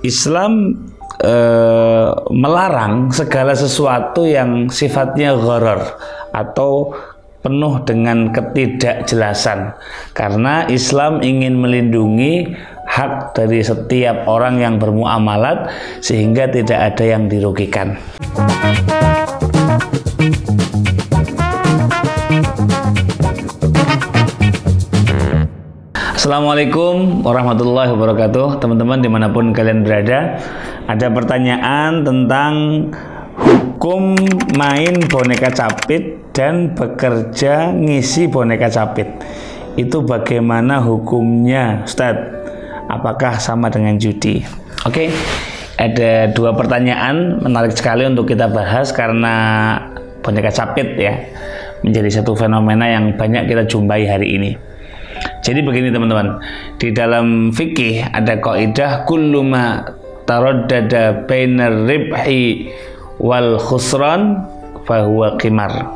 Islam melarang segala sesuatu yang sifatnya gharar atau penuh dengan ketidakjelasan, karena Islam ingin melindungi hak dari setiap orang yang bermuamalat sehingga tidak ada yang dirugikan. Assalamualaikum warahmatullahi wabarakatuh. Teman-teman dimanapun kalian berada, ada pertanyaan tentang hukum main boneka capit dan bekerja ngisi boneka capit. Itu bagaimana hukumnya, Ustadz? Apakah sama dengan judi? Oke, ada dua pertanyaan menarik sekali untuk kita bahas karena boneka capit ya menjadi satu fenomena yang banyak kita jumpai hari ini. Jadi begini teman-teman, di dalam fikih ada kaidah kullu ma taraddada bainar ribhi wal khusran fahuwa qimar.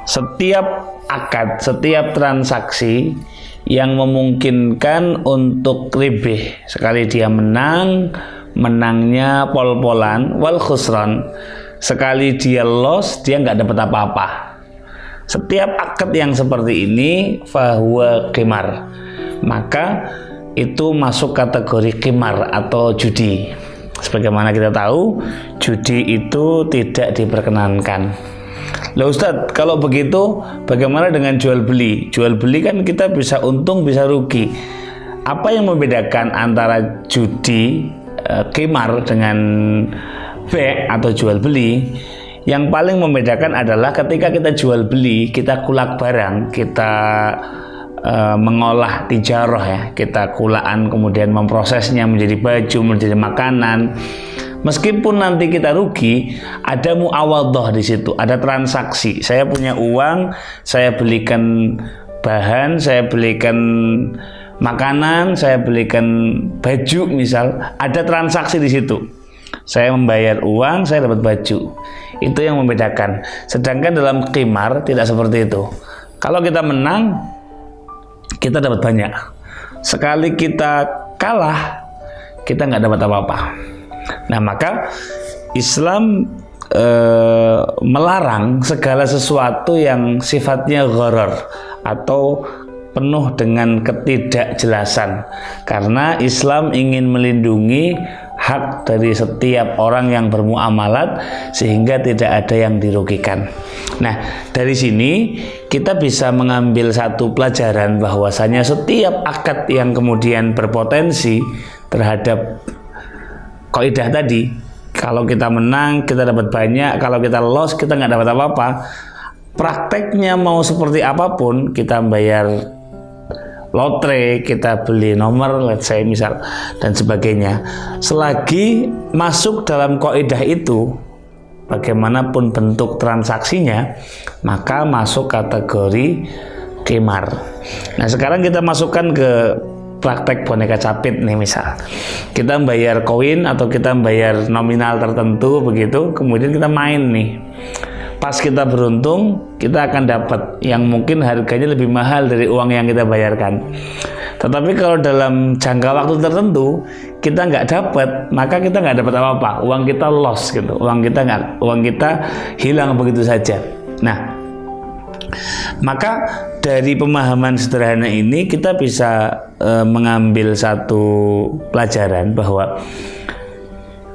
Setiap akad, setiap transaksi yang memungkinkan untuk ribih, sekali dia menang, menangnya pol-polan, wal khusran, sekali dia loss, dia nggak dapat apa-apa. Setiap akad yang seperti ini fahuwa qimar, maka itu masuk kategori qimar atau judi. Sebagaimana kita tahu, judi itu tidak diperkenankan. Lah Ustadz, kalau begitu bagaimana dengan jual beli? Jual beli kan kita bisa untung bisa rugi. Apa yang membedakan antara judi qimar dengan be' atau jual beli? Yang paling membedakan adalah ketika kita jual beli, kita kulak barang, kita mengolah tijarah ya, kita kulaan kemudian memprosesnya menjadi baju, menjadi makanan. Meskipun nanti kita rugi, ada muawadhah di situ, ada transaksi. Saya punya uang, saya belikan bahan, saya belikan makanan, saya belikan baju misal, ada transaksi di situ. Saya membayar uang, saya dapat baju. Itu yang membedakan. Sedangkan dalam qimar tidak seperti itu. Kalau kita menang, kita dapat banyak. Sekali kita kalah, kita nggak dapat apa-apa. Nah, maka Islam melarang segala sesuatu yang sifatnya gharar atau penuh dengan ketidakjelasan, karena Islam ingin melindungi hak dari setiap orang yang bermuamalat sehingga tidak ada yang dirugikan. Nah, dari sini kita bisa mengambil satu pelajaran bahwasanya setiap akad yang kemudian berpotensi terhadap kaidah tadi, kalau kita menang kita dapat banyak, kalau kita loss kita nggak dapat apa-apa. Prakteknya mau seperti apapun, kita bayar lotre, kita beli nomor, let's say misal, dan sebagainya, selagi masuk dalam kaidah itu, bagaimanapun bentuk transaksinya, maka masuk kategori qimar. Nah, sekarang kita masukkan ke praktek boneka capit nih, misal kita bayar koin atau kita bayar nominal tertentu begitu, kemudian kita main nih. Pas kita beruntung, kita akan dapat yang mungkin harganya lebih mahal dari uang yang kita bayarkan. Tetapi kalau dalam jangka waktu tertentu kita nggak dapat, maka kita nggak dapat apa-apa. Uang kita loss gitu. Uang kita hilang begitu saja. Nah, maka dari pemahaman sederhana ini kita bisa mengambil satu pelajaran bahwa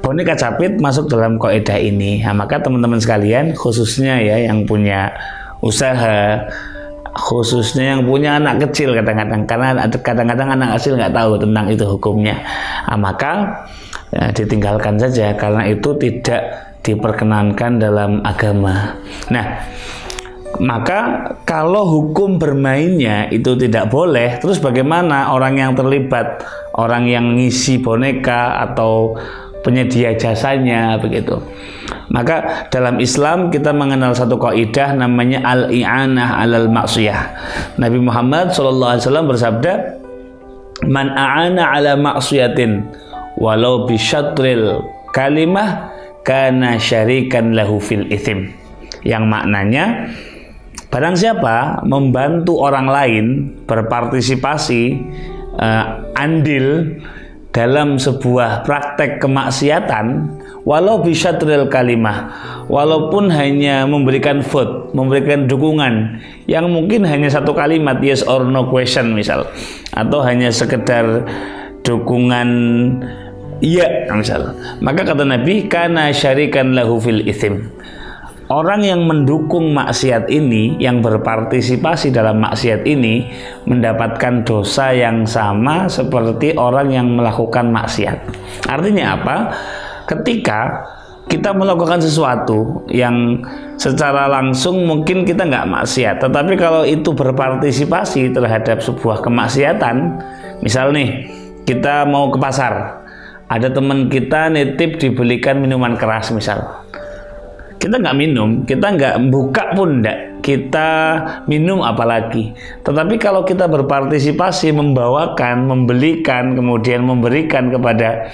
boneka capit masuk dalam kaidah ini. Nah, maka teman-teman sekalian, khususnya ya yang punya usaha, khususnya yang punya anak kecil kadang-kadang, karena kadang-kadang anak kecil nggak tahu tentang itu hukumnya. Nah, maka ya, ditinggalkan saja karena itu tidak diperkenankan dalam agama. Nah, maka kalau hukum bermainnya itu tidak boleh, terus bagaimana orang yang terlibat, orang yang ngisi boneka atau penyedia jasanya begitu? Maka dalam Islam kita mengenal satu kaidah namanya al-i'anah 'alal ma'siyah. Nabi Muhammad SAW bersabda, "Man a'ana 'ala ma'siyatin walau bi syatril kalimah kana syarikan lahu fil ithim." Yang maknanya, barang siapa membantu orang lain berpartisipasi andil dalam sebuah praktek kemaksiatan, walau bisyadril kalimah, walaupun hanya memberikan vote, memberikan dukungan yang mungkin hanya satu kalimat, yes or no question misal, atau hanya sekedar dukungan iya misal, maka kata Nabi, kana syarikan lahu fil ithim. Orang yang mendukung maksiat ini, yang berpartisipasi dalam maksiat ini, mendapatkan dosa yang sama seperti orang yang melakukan maksiat. Artinya apa? Ketika kita melakukan sesuatu yang secara langsung mungkin kita nggak maksiat, tetapi kalau itu berpartisipasi terhadap sebuah kemaksiatan, misal nih, kita mau ke pasar, ada teman kita nitip dibelikan minuman keras misal. Kita nggak minum, kita nggak buka pun enggak, kita minum apalagi. Tetapi kalau kita berpartisipasi, membawakan, membelikan, kemudian memberikan kepada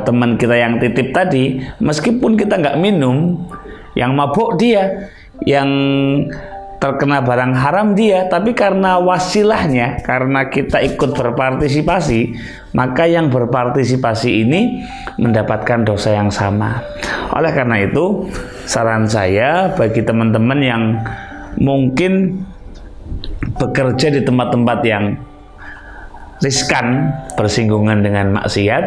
teman kita yang titip tadi, meskipun kita nggak minum, yang mabuk dia, yang terkena barang haram dia, tapi karena wasilahnya, karena kita ikut berpartisipasi, maka yang berpartisipasi ini mendapatkan dosa yang sama. Oleh karena itu, saran saya bagi teman-teman yang mungkin bekerja di tempat-tempat yang riskan, bersinggungan dengan maksiat,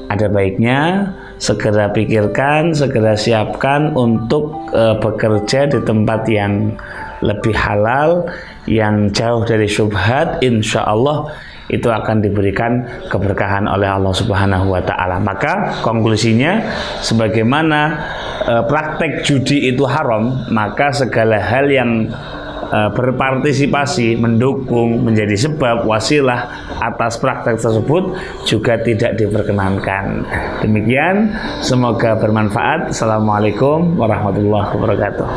ada baiknya segera pikirkan, segera siapkan untuk bekerja di tempat yang lebih halal, yang jauh dari syubhat. Insya Allah itu akan diberikan keberkahan oleh Allah Subhanahu wa Ta'ala. Maka konklusinya, sebagaimana praktek judi itu haram, maka segala hal yang berpartisipasi, mendukung, menjadi sebab, wasilah atas praktek tersebut juga tidak diperkenankan. Demikian, semoga bermanfaat. Assalamualaikum warahmatullahi wabarakatuh.